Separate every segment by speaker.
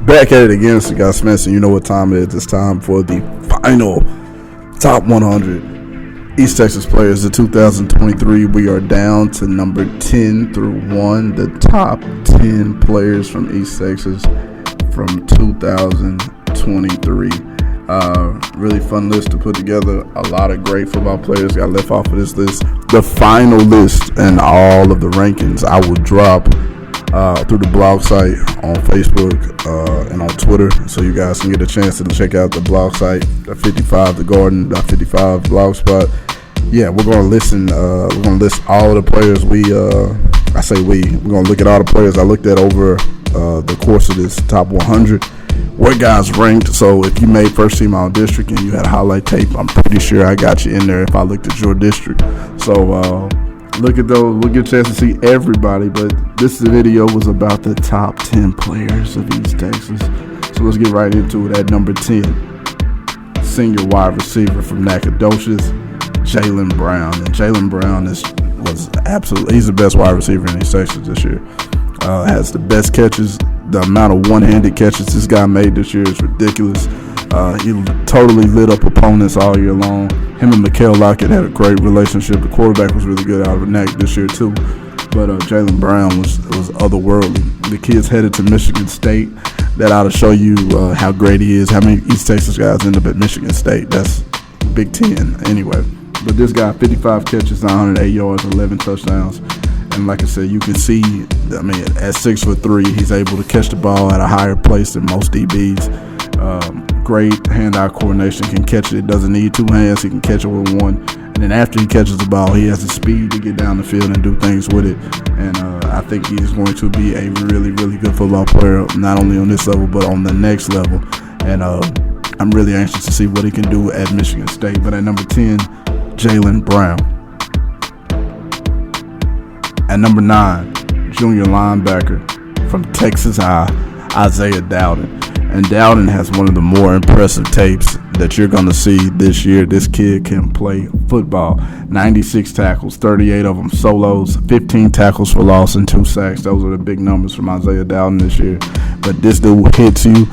Speaker 1: Back at it again, Scott Spencer. You know what time it is. It's time for the final top 100 East Texas players of 2023. We are down to number 10 through 1. The top 10 players from East Texas from 2023. Really fun list to put together. A lot of great football players got left off of this list. The final list and all of the rankings I will drop through the blog site on Facebook and on Twitter, so you guys can get a chance to check out the blog site, the 55, the Garden, the 55 blog spot. Yeah, we're gonna listen. We're gonna list all of the players. We're gonna look at all the players I looked at over the course of this top 100. What guys ranked? So if you made first team all district and you had a highlight tape, I'm pretty sure I got you in there if I looked at your district. So look at those. We'll get a chance to see everybody, but this video was about the top 10 players of East Texas. So let's get right into it. At number 10, senior wide receiver from Nacogdoches, Jaylen Brown. And Jaylen Brown he's the best wide receiver in East Texas this year. Has the best catches. The amount of one-handed catches this guy made this year is ridiculous. He totally lit up opponents all year long. Him and Mikael Lockett had a great relationship. The quarterback was really good out of Nac this year too. But Jaylen Brown was otherworldly. The kid's headed to Michigan State. That ought to show you how great he is. How many East Texas guys end up at Michigan State? That's Big Ten anyway. But this guy, 55 catches, 908 yards, 11 touchdowns. And like I said, you can see, at 6'3", he's able to catch the ball at a higher place than most DBs. Great hand-eye coordination, can catch it. Doesn't need two hands, he can catch it with one. And then after he catches the ball, he has the speed to get down the field and do things with it. And I think he's going to be a really, really good football player, not only on this level, but on the next level. And I'm really anxious to see what he can do at Michigan State. But at number 10, Jaylen Brown. At number 9, junior linebacker from Texas High, Isaiah Dowden. And Dowden has one of the more impressive tapes that you're going to see this year. This kid can play football. 96 tackles, 38 of them solos, 15 tackles for loss, and 2 sacks. Those are the big numbers from Isaiah Dowden this year. But this dude hits you.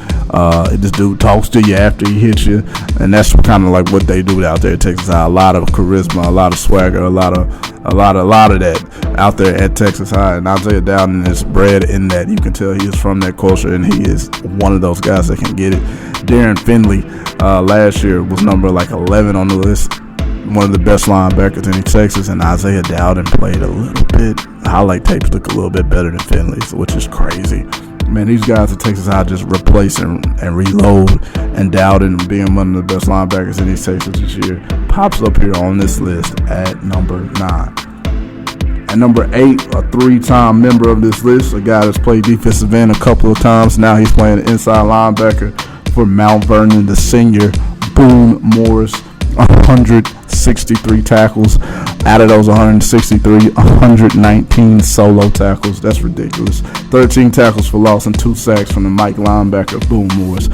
Speaker 1: This dude talks to you after he hits you. And that's kind of like what they do out there at Texas High. A lot of charisma, a lot of swagger, a lot of that out there at Texas High. And Isaiah Dowden is bred in that. You can tell he is from that culture, and he is one of those guys that can get it. Darren Finley last year was number 11 on the list. One of the best linebackers in East Texas, and Isaiah Dowden played a little bit. Highlight tapes look a little bit better than Finley's, which is crazy. Man, these guys at Texas High just replace and reload, and Dowden, being one of the best linebackers in East Texas this year, pops up here on this list at number 9. At number 8, a 3-time member of this list, a guy that's played defensive end a couple of times. Now he's playing inside linebacker for Mount Vernon, the senior, Boon Morris. 163 tackles. Out of those 163, 119 solo tackles. That's ridiculous. 13 tackles for loss and 2 sacks from the Mike linebacker, Boon Morris.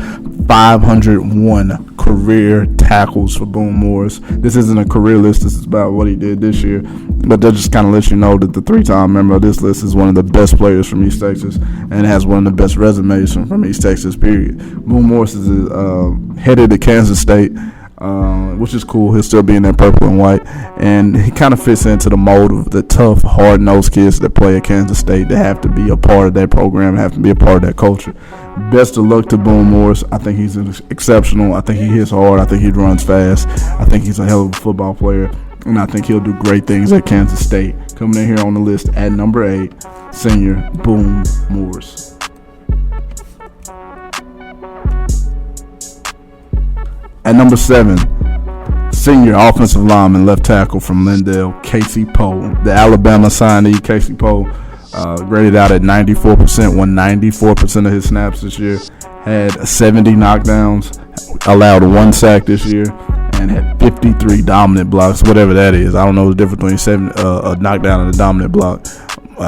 Speaker 1: 501 career tackles for Boon Morris. This isn't a career list. This is about what he did this year. But that just kind of lets you know that the 3-time member of this list is one of the best players from East Texas and has one of the best resumes from East Texas, period. Boon Morris is headed to Kansas State. Which is cool. He'll still be in that purple and white, and he kind of fits into the mold of the tough, hard-nosed kids that play at Kansas State that have to be a part of that program, have to be a part of that culture. Best of luck to Boone Morris. I think he's exceptional. I think he hits hard. I think he runs fast. I think he's a hell of a football player, and I think he'll do great things at Kansas State. Coming in here on the list at number 8, senior Boone Morris. At number 7, senior offensive lineman, left tackle from Lindale, Casey Poe. The Alabama signee, Casey Poe, graded out at 94%, won 94% of his snaps this year, had 70 knockdowns, allowed 1 sack this year, and had 53 dominant blocks, whatever that is. I don't know the difference between a knockdown and a dominant block.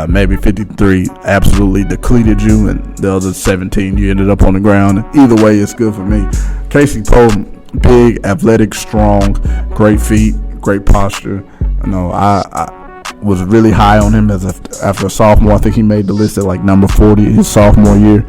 Speaker 1: Maybe 53 absolutely depleted you, and the other 17 you ended up on the ground. Either way, it's good for me. Casey Poe, big, athletic, strong, great feet, great posture. I was really high on him after a sophomore. I think he made the list at number 40 his sophomore year.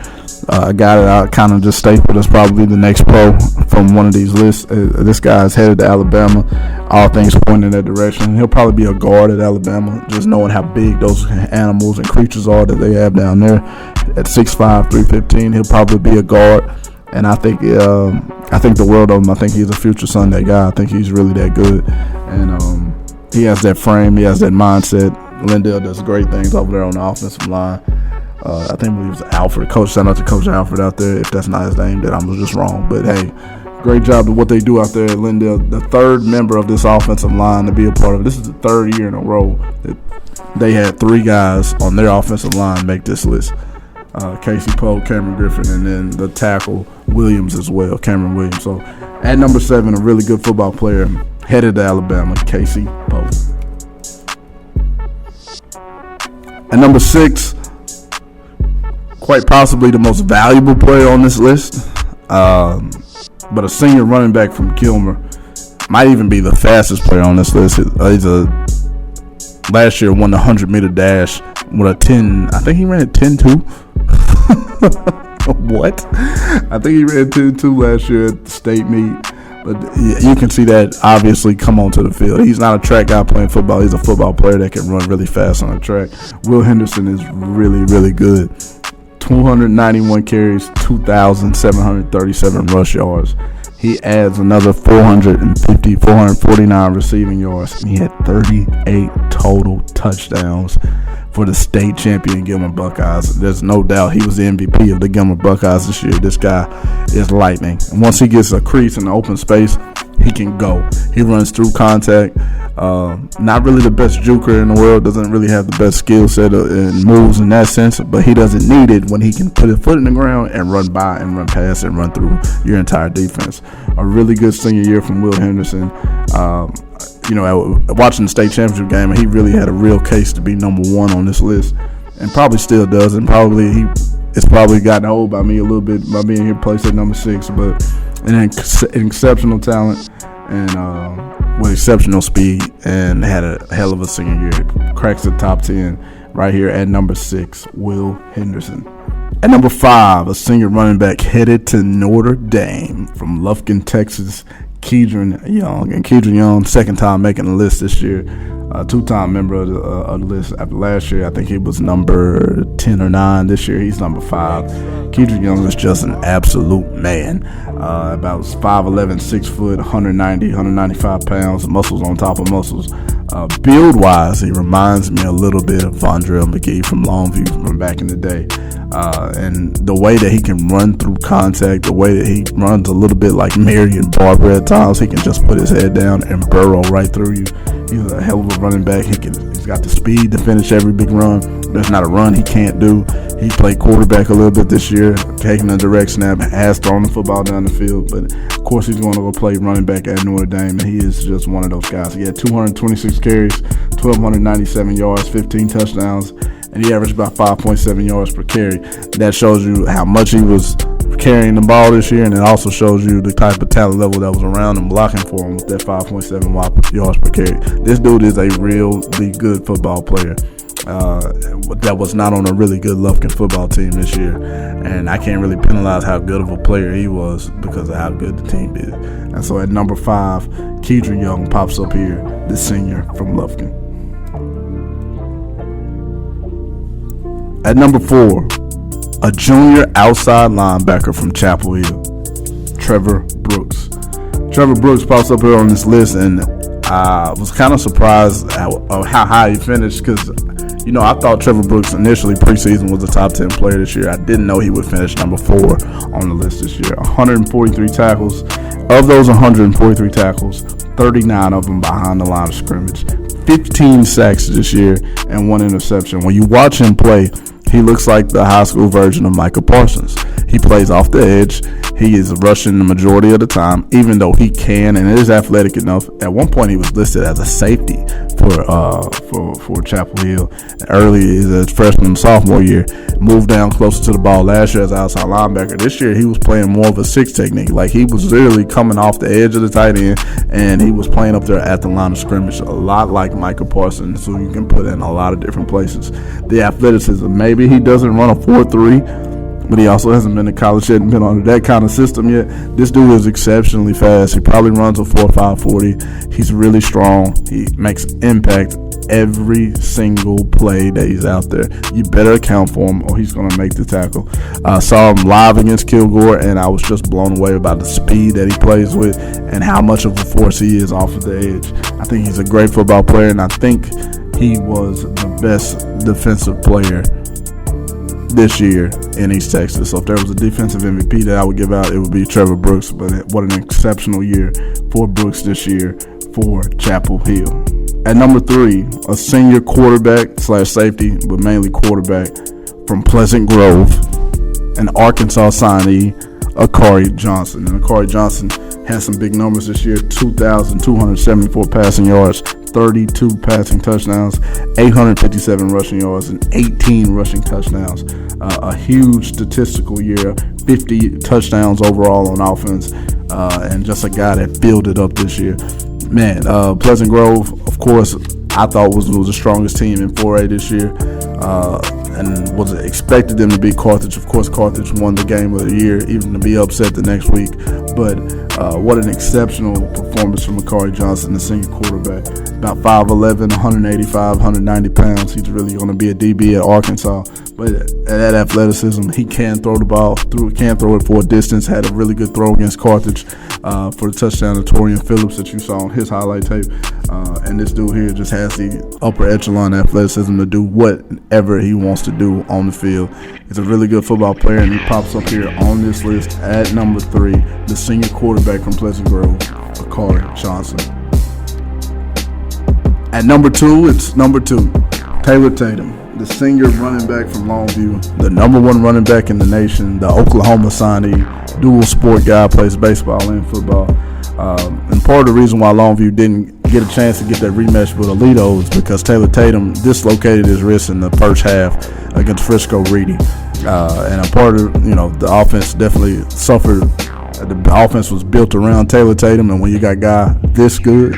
Speaker 1: A guy that I kind of just stapled as probably the next pro from one of these lists. This guy is headed to Alabama. All things point in that direction. He'll probably be a guard at Alabama, just knowing how big those animals and creatures are that they have down there. At 6'5", 315, he'll probably be a guard. And I think the world of him. I think he's a future Sunday guy. I think he's really that good. And he has that frame. He has that mindset. Lindale does great things over there on the offensive line. I think he was Alfred. Coach, shout out to Coach Alfred out there. If that's not his name, then I'm just wrong. But, hey, great job of what they do out there at Lindale. The third member of this offensive line to be a part of it. This is the third year in a row that they had 3 guys on their offensive line make this list. Casey Poe, Cameron Griffin, and then the tackle Williams as well, Cameron Williams. So at number 7, a really good football player headed to Alabama, Casey Poe. At number 6, quite possibly the most valuable player on this list, but a senior running back from Gilmer, might even be the fastest player on this list. Last year won the 100-meter dash with a 10. I think he ran at 10.2. What? I think he ran 10.2 last year at the state meet. But you can see that obviously come onto the field. He's not a track guy playing football. He's a football player that can run really fast on the track. Will Henderson is really, really good. 291 carries, 2,737 rush yards. He adds another 449 receiving yards, and he had 38 total touchdowns for the state champion Gilmer Buckeyes. There's no doubt he was the MVP of the Gilmer Buckeyes this year. This guy is lightning. And once he gets a crease in the open space, he can go. He runs through contact. Not really the best juker in the world. Doesn't really have the best skill set and moves in that sense. But he doesn't need it when he can put his foot in the ground and run by and run past and run through your entire defense. A really good senior year from Will Henderson. Watching the state championship game, he really had a real case to be number 1 on this list, and probably still does. And it's probably gotten old by me a little bit by being here placed at number 6. But an exceptional talent and with exceptional speed, and had a hell of a senior year. Cracks the top 10 right here at number 6, Will Henderson. At number 5, a senior running back headed to Notre Dame from Lufkin, Texas, Kedren Young. And Kedren Young, second time making the list this year. 2-time member of the list. After last year, I think he was number 10 or 9. This year, he's number 5. Kedren Young is just an absolute man. About 5'11", 6 foot, 190, 195 pounds, muscles on top of muscles. Build-wise, he reminds me a little bit of Vondrell McGee from Longview from back in the day. And the way that he can run through contact, the way that he runs a little bit like Marion Barber at times, he can just put his head down and burrow right through you. He's a hell of a running back. He's got the speed to finish every big run. There's not a run he can't do. He played quarterback a little bit this year, taking a direct snap, has thrown the football down the field. But, of course, he's going to go play running back at Notre Dame, and he is just one of those guys. He had 226 carries, 1,297 yards, 15 touchdowns, and he averaged about 5.7 yards per carry. That shows you how much he was carrying the ball this year, and it also shows you the type of talent level that was around him blocking for him with that 5.7 yards per carry. This dude is a really good football player. That was not on a really good Lufkin football team this year, and I can't really penalize how good of a player he was because of how good the team did. And so at number 5, Kedren Young pops up here, the senior from Lufkin. At number 4, a junior outside linebacker from Chapel Hill, Trevor Brooks. Trevor Brooks pops up here on this list, and I was kind of surprised of how high he finished because, I thought Trevor Brooks initially preseason was a top 10 player this year. I didn't know he would finish number 4 on the list this year. 143 tackles. Of those 143 tackles, 39 of them behind the line of scrimmage. 15 sacks this year and 1 interception. When you watch him play, he looks like the high school version of Micah Parsons. He plays off the edge. He is rushing the majority of the time, even though he can and is athletic enough. At one point, he was listed as a safety for Chapel Hill. Early his freshman and sophomore year, moved down closer to the ball last year as an outside linebacker. This year, he was playing more of a 6 technique. Like, he was literally coming off the edge of the tight end, and he was playing up there at the line of scrimmage, a lot like Micah Parsons, who you can put in a lot of different places. The athleticism, maybe he doesn't run a 4.3, but he also hasn't been to college yet and been under that kind of system yet. This dude is exceptionally fast. He probably runs a 4.5 40. He's really strong. He makes impact every single play that he's out there. You better account for him or he's going to make the tackle. I saw him live against Kilgore, and I was just blown away about the speed that he plays with and how much of a force he is off of the edge. I think he's a great football player, and I think he was the best defensive player this year in East Texas. So if there was a defensive MVP that I would give out, it would be Trevor Brooks. But what an exceptional year for Brooks this year for Chapel Hill. At number 3, a senior quarterback / safety, but mainly quarterback from Pleasant Grove, an Arkansas signee, Amari Johnson. And Amari Johnson has some big numbers this year: 2,274 passing yards, 32 passing touchdowns, 857 rushing yards, and 18 rushing touchdowns. A huge statistical year, 50 touchdowns overall on offense, and just a guy that filled it up this year. Man, Pleasant Grove, of course, I thought was the strongest team in 4A this year, and was expected them to beat Carthage. Of course, Carthage won the game of the year, even to be upset the next week. But what an exceptional performance from Amari Johnson, the senior quarterback. About 5'11", 185, 190 pounds. He's really going to be a DB at Arkansas. But at that athleticism, he can throw the ball, can throw it for a distance. Had a really good throw against Carthage for the touchdown to Torian Phillips that you saw on his highlight tape. And this dude here just has the upper echelon athleticism to do whatever he wants to do on the field. He's a really good football player, and he pops up here on this list at number 3, the senior quarterback from Pleasant Grove, Amari Johnson. At number 2, Taylor Tatum, the senior running back from Longview, the number 1 running back in the nation, the Oklahoma signee, dual sport guy, plays baseball and football. And part of the reason why Longview didn't get a chance to get that rematch with Alito is because Taylor Tatum dislocated his wrist in the first half against Frisco Reedy. And a part of, the offense definitely suffered. The offense was built around Taylor Tatum, and when you got a guy this good,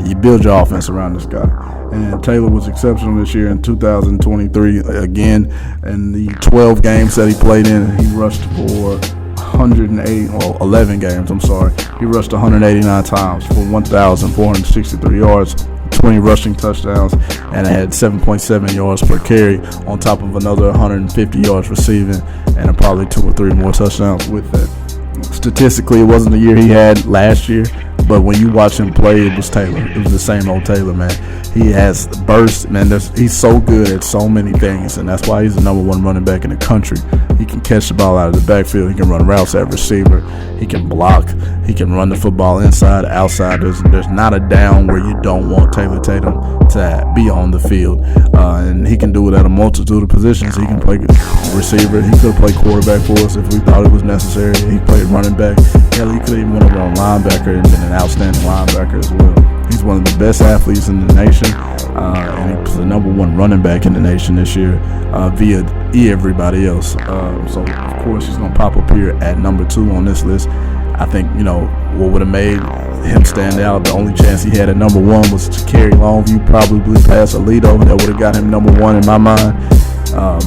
Speaker 1: you build your offense around this guy. And Taylor was exceptional this year in 2023. Again, in the 12 games that he played in, he rushed for 11 games, he rushed 189 times for 1,463 yards, 20 rushing touchdowns, and had 7.7 yards per carry on top of another 150 yards receiving and probably 2 or 3 more touchdowns with that. Statistically, it wasn't the year he had last year, but when you watch him play, it was Taylor. It was the same old Taylor, man. He has bursts, man. He's so good at so many things, and that's why he's the number 1 running back in the country. He can catch the ball out of the backfield. He can run routes at receiver. He can block. He can run the football inside, outside. There's not a down where you don't want Taylor Tatum to be on the field, and he can do it at a multitude of positions. He can play receiver. He could have played quarterback for us if we thought it was necessary. He played running back. Hell, he could even went over on linebacker and been an outstanding linebacker as well. He's one of the best athletes in the nation, and he was the number 1 running back in the nation this year via everybody else. So, of course, he's going to pop up here at number 2 on this list. I think, what would have made him stand out, the only chance he had at number 1 was to carry Longview probably past Alito. That would have got him number 1 in my mind,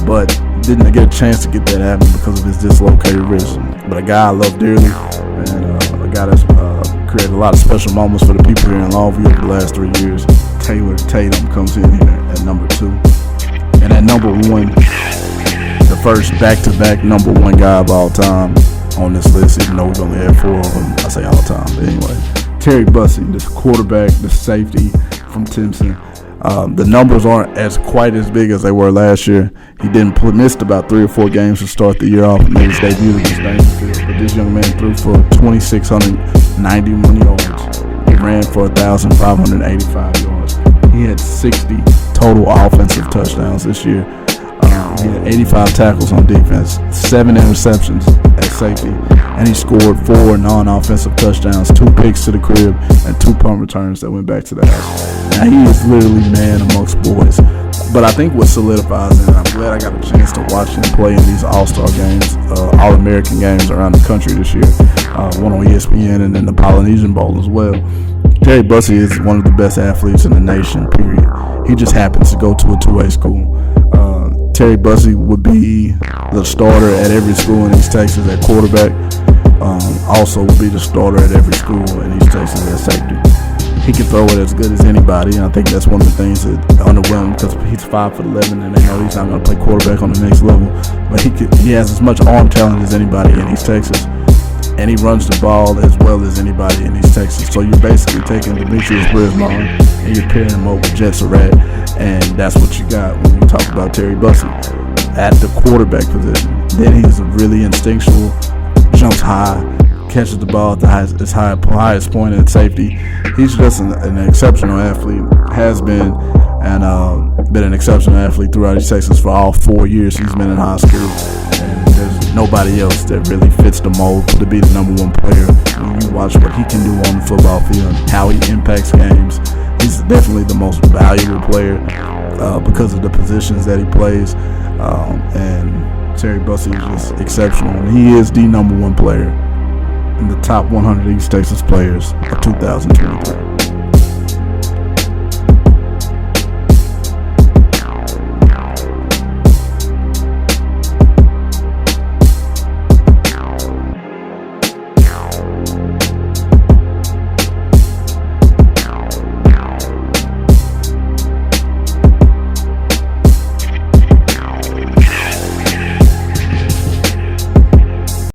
Speaker 1: but didn't get a chance to get that happen because of his dislocated wrist. But a guy I love dearly, and a guy that's created a lot of special moments for the people here in Longview over the last 3 years. Taylor Tatum comes in here at number 2. And at number 1, the first back-to-back number 1 guy of all time on this list, even though we've only had 4 of them. I say all time, but anyway. Terry Bussey, this quarterback, the safety from Timpson. The numbers aren't quite as big as they were last year. He missed about 3 or 4 games to start the year off and made his debut against Dangerfield. But this young man threw for 2,691 yards. He ran for 1,585 yards. He had 60 total offensive touchdowns this year. He had 85 tackles on defense, 7 interceptions at safety, and he scored 4 non-offensive touchdowns, 2 picks to the crib, and 2 punt returns that went back to the house. Now, he is literally man amongst boys. But I think what solidifies him, and I'm glad I got a chance to watch him play in these All-Star games, All-American games around the country this year, one on ESPN and then the Polynesian Bowl as well. Terry Bussey is one of the best athletes in the nation, period. He just happens to go to a 2A school. Terry Bussey would be the starter at every school in East Texas at quarterback. Also would be the starter at every school in East Texas at safety. He can throw it as good as anybody, and I think that's one of the things that underwhelmed because he's 5'11", and they know he's not going to play quarterback on the next level. But he has as much arm talent as anybody in East Texas, and he runs the ball as well as anybody in East Texas. So you're basically taking Demetrius Brisbane and you're pairing him up with Jet Surratt, and that's what you got when you talk about Terry Bussey at the quarterback position. Then he's really instinctual, jumps high, catches the ball at the highest point at safety. He's just an exceptional athlete, has been, and been an exceptional athlete throughout East Texas for all 4 years he's been in high school. And there's nobody else that really fits the mold to be the number one player. When you watch what he can do on the football field, how he impacts games, he's definitely the most valuable player because of the positions that he plays. And Terry Bussey is just exceptional. And he is the number one player in the top 100 East Texas players of 2023.